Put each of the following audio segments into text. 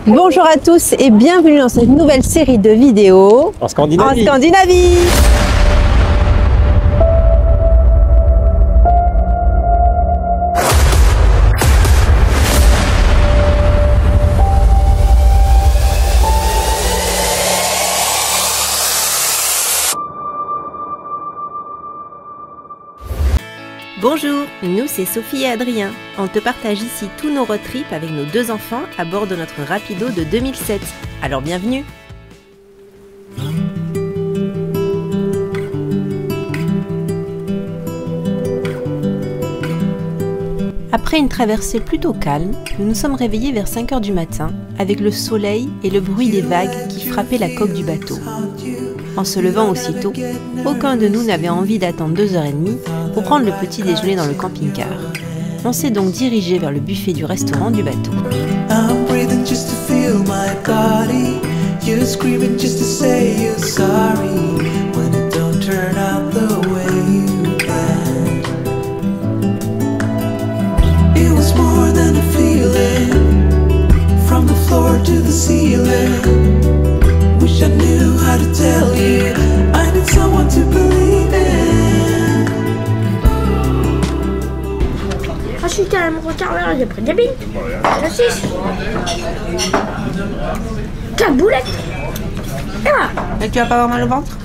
Bonjour à tous et bienvenue dans cette nouvelle série de vidéos en Scandinavie. Bonjour, nous c'est Sophie et Adrien. On te partage ici tous nos road trips avec nos deux enfants à bord de notre Rapido de 2007. Alors bienvenue! Après une traversée plutôt calme, nous nous sommes réveillés vers 5 h du matin avec le soleil et le bruit des vagues qui frappaient la coque du bateau. En se levant aussitôt, aucun de nous n'avait envie d'attendre 2h30 pour prendre le petit déjeuner dans le camping-car. On s'est donc dirigé vers le buffet du restaurant du bateau. Wish I knew how to tell you I need someone to believe in. Je suis carrément retardé, j'ai pris des billes, la 6, 4 boulettes. Et voilà. Et tu vas pas avoir mal au ventre?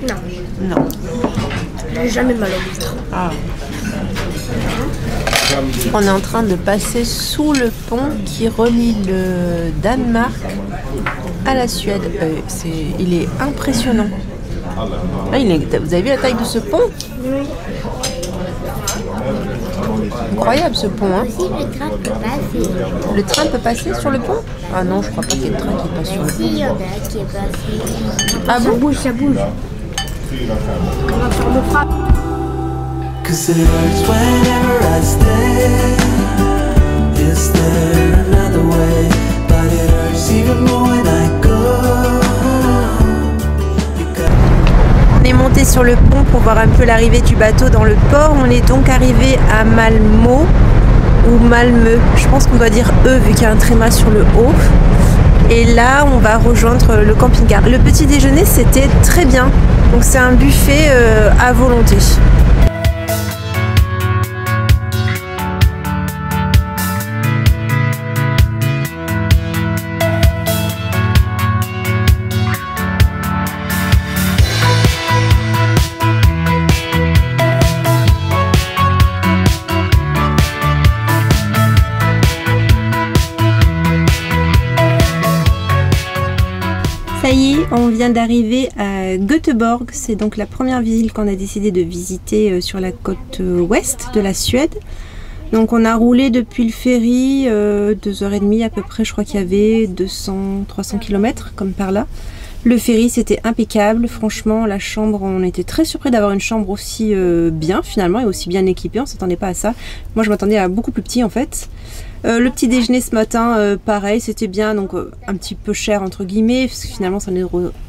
Non. Non. J'ai jamais mal au ventre. Ah. On est en train de passer sous le pont qui relie le Danemark à la Suède. Il est impressionnant. Ah, vous avez vu la taille de ce pont? Oui. Incroyable ce pont, hein? Aussi, le train peut passer. Le train peut passer sur le pont? Ah non, je crois pas qu'il y ait de train qui passe sur le pont. Si, il y en a qui est passé. Ah Ça bon? bouge, ça bouge. On va faire le frappe. 'Cause it hurts whenever I stay. Is there another way? But it hurts even more when I go. On est monté sur le pont pour voir un peu l'arrivée du bateau dans le port. On est donc arrivé à Malmö ou Malmö. Je pense qu'on doit dire E vu qu'il y a un tréma sur le haut. Et là, on va rejoindre le camping-car. Le petit déjeuner, c'était très bien. Donc c'est un buffet à volonté. Ça y est, on vient d'arriver à Göteborg. C'est donc la première ville qu'on a décidé de visiter sur la côte ouest de la Suède. Donc on a roulé depuis le ferry 2h30 à peu près, je crois qu'il y avait 200-300 km comme par là. Le ferry c'était impeccable, franchement la chambre, on était très surpris d'avoir une chambre aussi bien finalement et aussi bien équipée, on s'attendait pas à ça. Moi je m'attendais à beaucoup plus petit en fait. Le petit déjeuner ce matin, pareil, c'était bien, donc un petit peu cher entre guillemets, parce que finalement ça en est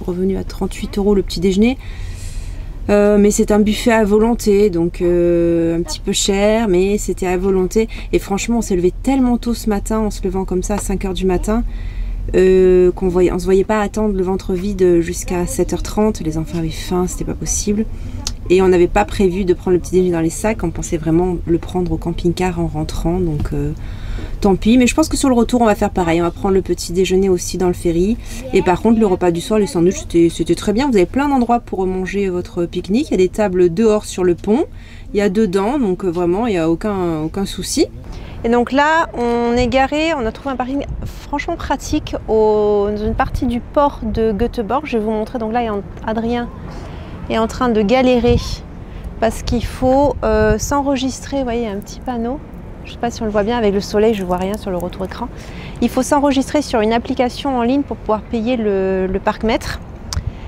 revenu à 38 € le petit déjeuner. Mais c'est un buffet à volonté, donc un petit peu cher, mais c'était à volonté. Et franchement, on s'est levé tellement tôt ce matin, en se levant comme ça à 5 h du matin, on se voyait pas attendre le ventre vide jusqu'à 7h30. Les enfants avaient faim, c'était pas possible. Et on n'avait pas prévu de prendre le petit déjeuner dans les sacs, on pensait vraiment le prendre au camping-car en rentrant, donc tant pis. Mais je pense que sur le retour on va faire pareil, on va prendre le petit déjeuner aussi dans le ferry. Et par contre le repas du soir, les sandwichs, c'était très bien. Vous avez plein d'endroits pour manger votre pique-nique, il y a des tables dehors sur le pont, il y a dedans, donc vraiment il n'y a aucun souci. Et donc là on est garé, on a trouvé un parking franchement pratique dans une partie du port de Göteborg. Je vais vous montrer, donc là Adrien est en train de galérer parce qu'il faut s'enregistrer. Vous voyez, il y a un petit panneau, je ne sais pas si on le voit bien avec le soleil, je ne vois rien sur le retour écran. Il faut s'enregistrer sur une application en ligne pour pouvoir payer le parc-mètre,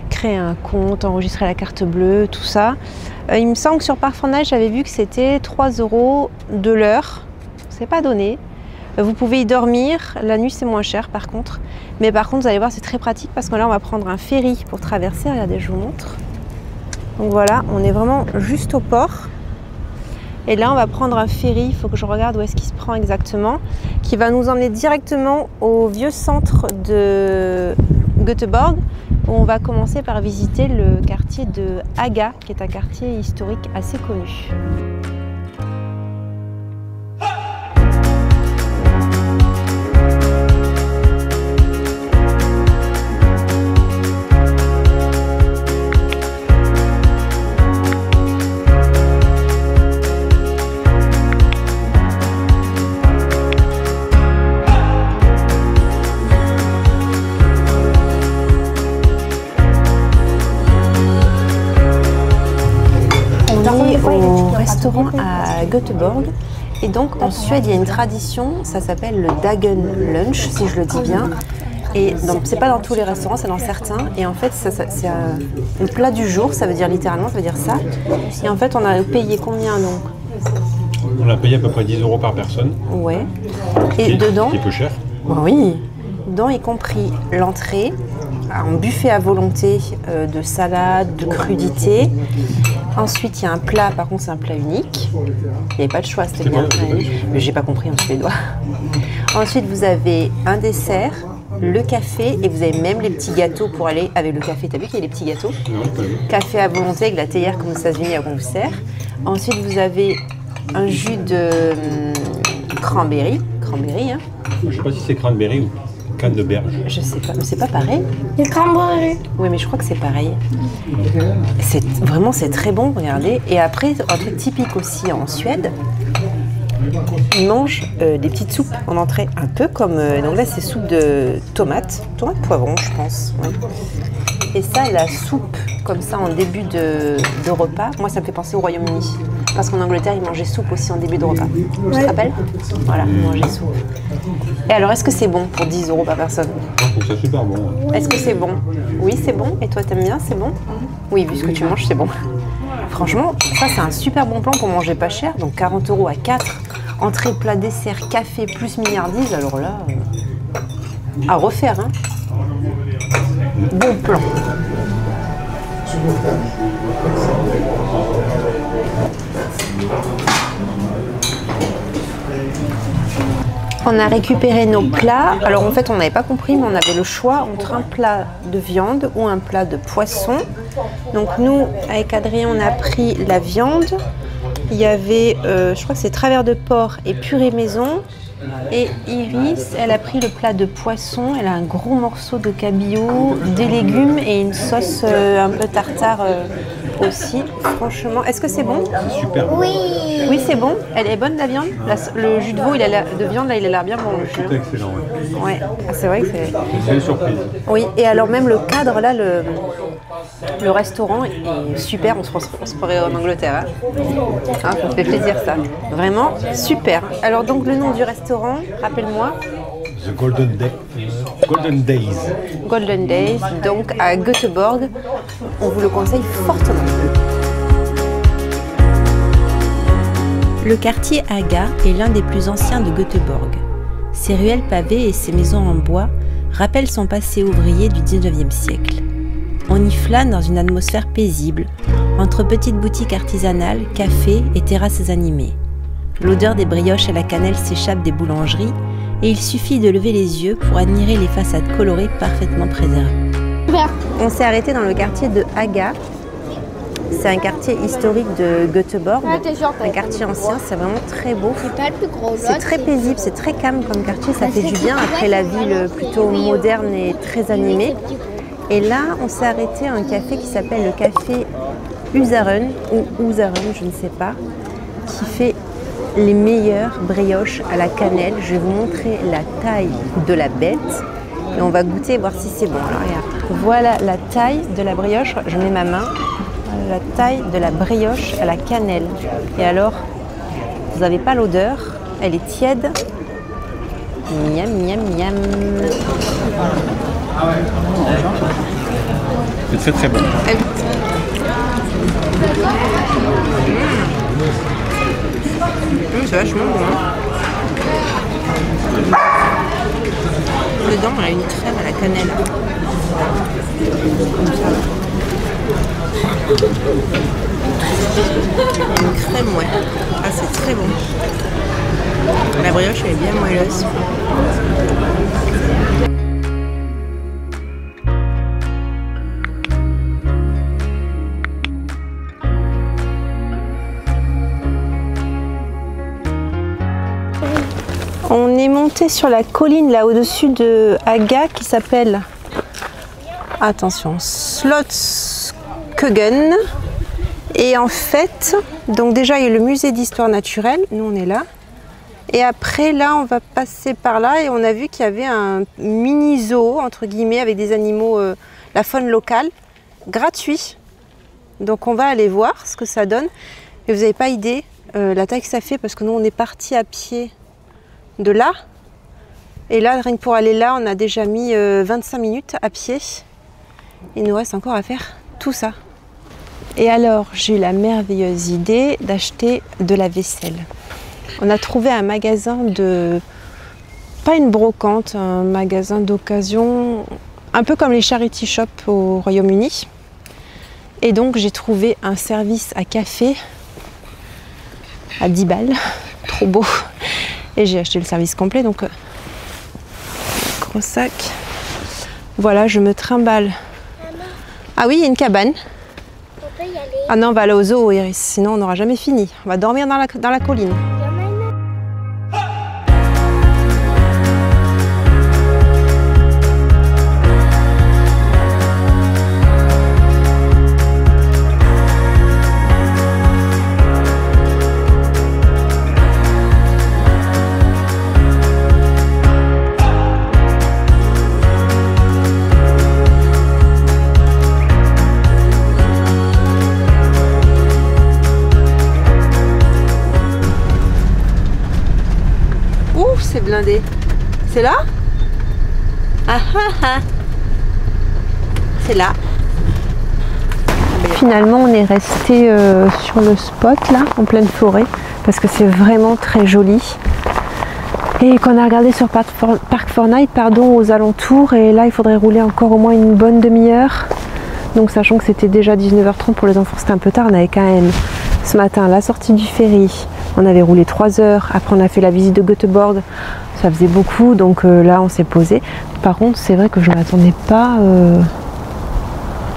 créer un compte, enregistrer la carte bleue, tout ça. Il me semble que sur Park4Night j'avais vu que c'était 3 € de l'heure, c'est pas donné. Vous pouvez y dormir, la nuit c'est moins cher par contre. Mais par contre vous allez voir, c'est très pratique parce que là on va prendre un ferry pour traverser, regardez je vous montre. Donc voilà, on est vraiment juste au port. Et là, on va prendre un ferry, il faut que je regarde où est-ce qu'il se prend exactement, qui va nous emmener directement au vieux centre de Göteborg, où on va commencer par visiter le quartier de Haga, qui est un quartier historique assez connu. Au restaurant à Göteborg, et donc en Suède il y a une tradition, ça s'appelle le Dagen Lunch si je le dis bien, et donc c'est pas dans tous les restaurants, c'est dans certains, et en fait c'est un plat du jour, ça veut dire littéralement, ça veut dire ça, et en fait on a payé combien donc? On a payé à peu près 10 € par personne. Ouais, et dedans, qui est peu cher. Oui, dedans y compris l'entrée, un buffet à volonté de salade, de crudités. Ensuite, il y a un plat, par contre, c'est un plat unique. Il n'y avait pas de choix, c'était bien. Mais j'ai pas compris en suédois. Ensuite, vous avez un dessert, le café, et vous avez même les petits gâteaux pour aller avec le café. T'as vu qu'il y a les petits gâteaux? Non, pas vu. Café à volonté avec la théière comme aux États-Unis qu'on vous sert. Ensuite, vous avez un jus de cranberry. Cranberry, hein? Je sais pas si c'est cranberry ou canne de berge. Je sais pas, mais c'est pas pareil. Les cranberries. Oui, mais je crois que c'est pareil. Vraiment, c'est très bon, regardez. Et après, un truc typique aussi en Suède, ils mangent des petites soupes en entrée, un peu comme en anglais, c'est soupe de tomates poivron, je pense. Ouais. Et ça, la soupe comme ça en début de repas, moi ça me fait penser au Royaume-Uni. Parce qu'en Angleterre, ils mangeaient soupe aussi en début de repas. Tu te rappelles? Voilà, ils mangeaient soupe. Et alors, est-ce que c'est bon pour 10 € par personne? Je trouve ça super bon. Est-ce que c'est bon? Oui, c'est bon. Et toi, t'aimes bien? C'est bon? Oui, vu ce que tu manges, c'est bon. Franchement, ça, c'est un super bon plan pour manger pas cher. Donc 40 € à 4. Entrée, plat, dessert, café, plus milliardise. Alors là, à refaire, hein. Bon plan. On a récupéré nos plats. Alors en fait, on n'avait pas compris, mais on avait le choix entre un plat de viande ou un plat de poisson. Donc nous, avec Adrien, on a pris la viande. Il y avait, je crois que c'est travers de porc et purée maison. Et Iris, elle a pris le plat de poisson. Elle a un gros morceau de cabillaud, des légumes et une sauce un peu tartare aussi. Franchement, est-ce que c'est bon? Super. Oui. Oui, c'est bon. Elle est bonne la viande. Le jus de veau, il a l'air de viande là, il a l'air bien bon. Le jus. C'est excellent. Ouais. Ouais, ah, c'est vrai que c'est. C'est une surprise. Oui, et alors même le cadre là, le restaurant est super. On se croirait en Angleterre. Hein, ça me fait plaisir ça. Vraiment super. Alors donc le nom du restaurant, rappelle-moi. The Golden Days. Golden Days, donc à Göteborg. On vous le conseille fortement. Le quartier Haga est l'un des plus anciens de Göteborg. Ses ruelles pavées et ses maisons en bois rappellent son passé ouvrier du 19e siècle. On y flâne dans une atmosphère paisible, entre petites boutiques artisanales, cafés et terrasses animées. L'odeur des brioches à la cannelle s'échappe des boulangeries et il suffit de lever les yeux pour admirer les façades colorées parfaitement préservées. On s'est arrêté dans le quartier de Haga. C'est un quartier historique de Göteborg, un quartier ancien, c'est vraiment très beau. C'est très paisible, c'est très calme comme quartier, ça fait du bien après la ville plutôt moderne et très animée. Et là, on s'est arrêté à un café qui s'appelle le café Husaren, ou Husaren, je ne sais pas, qui fait les meilleures brioches à la cannelle. Je vais vous montrer la taille de la bête et on va goûter et voir si c'est bon. Alors regarde, voilà la taille de la brioche, je mets ma main. La taille de la brioche à la cannelle. Et alors, vous n'avez pas l'odeur, elle est tiède. Miam, miam, miam. C'est très très bon. C'est vachement bon. Hein. Dedans, on a une crème à la cannelle. Une crème, ouais. Ah, c'est très bon. La brioche, elle est bien moelleuse. On est monté sur la colline là au-dessus de Haga qui s'appelle, attention, Slotskøgen. Et en fait, donc déjà il y a le musée d'histoire naturelle, nous on est là. Et après là on va passer par là et on a vu qu'il y avait un mini zoo entre guillemets avec des animaux, la faune locale, gratuit. Donc on va aller voir ce que ça donne. Et vous n'avez pas idée la taille que ça fait parce que nous on est parti à pied de là et là rien que pour aller là on a déjà mis 25 minutes à pied. Il nous reste encore à faire tout ça. Et alors j'ai eu la merveilleuse idée d'acheter de la vaisselle. On a trouvé un magasin de, pas une brocante, un magasin d'occasion, un peu comme les charity shops au Royaume-Uni. Et donc j'ai trouvé un service à café à 10 balles, trop beau. Et j'ai acheté le service complet, donc gros sac. Voilà, je me trimballe. Ah oui, il y a une cabane. On peut y aller. Ah non, on va aller au zoo, Iris, sinon on n'aura jamais fini. On va dormir dans la colline. C'est blindé. C'est là? Ah ah ah. C'est là. Finalement, on est resté sur le spot là, en pleine forêt, parce que c'est vraiment très joli. Et qu'on a regardé sur Park4Night, pardon, aux alentours, et là il faudrait rouler encore au moins une bonne demi-heure. Donc sachant que c'était déjà 19h30 pour les enfants, c'était un peu tard, on avait quand même ce matin la sortie du ferry. On avait roulé 3 heures, après on a fait la visite de Göteborg, ça faisait beaucoup, donc là on s'est posé. Par contre c'est vrai que je ne m'attendais pas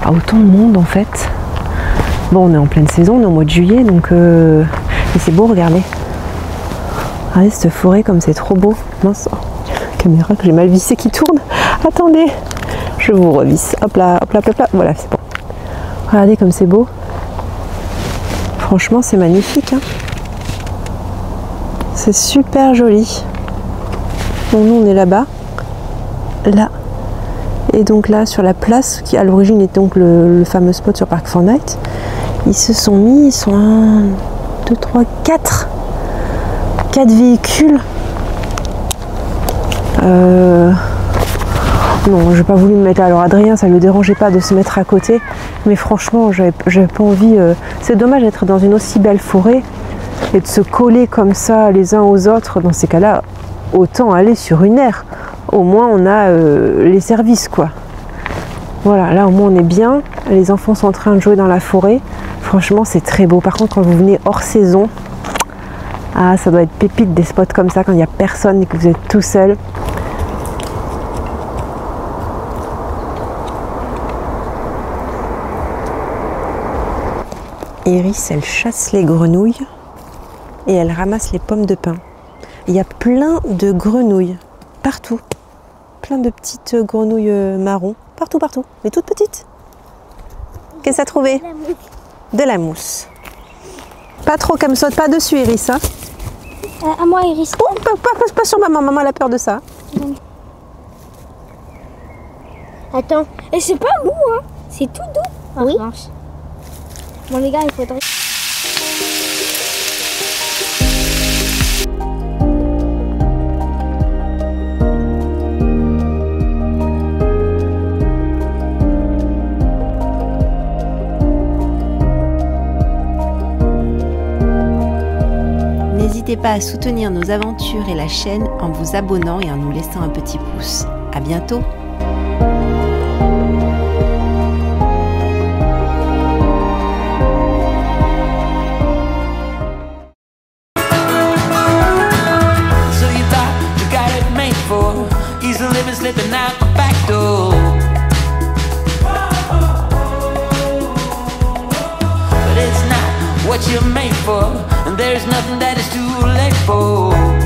à autant de monde en fait. Bon, on est en pleine saison, on est au mois de juillet, donc mais c'est beau, regardez. Regardez cette forêt comme c'est trop beau. Mince, oh, la caméra que j'ai mal vissée qui tourne. Attendez, je vous revisse. Hop là, hop là, hop là, voilà, c'est bon. Regardez comme c'est beau. Franchement c'est magnifique, hein. C'est super joli. Bon, nous on est là-bas, là, et donc là sur la place qui à l'origine est donc le fameux spot sur Park4Night, ils se sont mis, ils sont 1, 2, 3, 4 véhicules. Non, j'ai pas voulu me mettre là. Alors Adrien, ça lui dérangeait pas de se mettre à côté, mais franchement j'avais pas envie. C'est dommage d'être dans une aussi belle forêt et de se coller comme ça les uns aux autres. Dans ces cas-là, autant aller sur une aire. Au moins on a les services, quoi. Voilà, là au moins on est bien. Les enfants sont en train de jouer dans la forêt. Franchement c'est très beau. Par contre quand vous venez hors saison, ah, ça doit être pépite des spots comme ça quand il n'y a personne et que vous êtes tout seul. Iris, elle chasse les grenouilles et elle ramasse les pommes de pin. Il y a plein de grenouilles partout. Plein de petites grenouilles marron. Partout, partout. Mais toutes petites. Qu'est-ce que t'as trouvé? De la mousse. Pas trop qu'elle me saute pas dessus, Iris. Hein. À moi, Iris. Oh, pas sur maman. Maman, elle a peur de ça. Attends. Et c'est pas mou, hein. C'est tout doux. Oui. Bon, les gars, il faudrait... N'hésitez pas à soutenir nos aventures et la chaîne en vous abonnant et en nous laissant un petit pouce. À bientôt! slipping out the back door. But it's not what you're made for, and there's nothing that is too late for.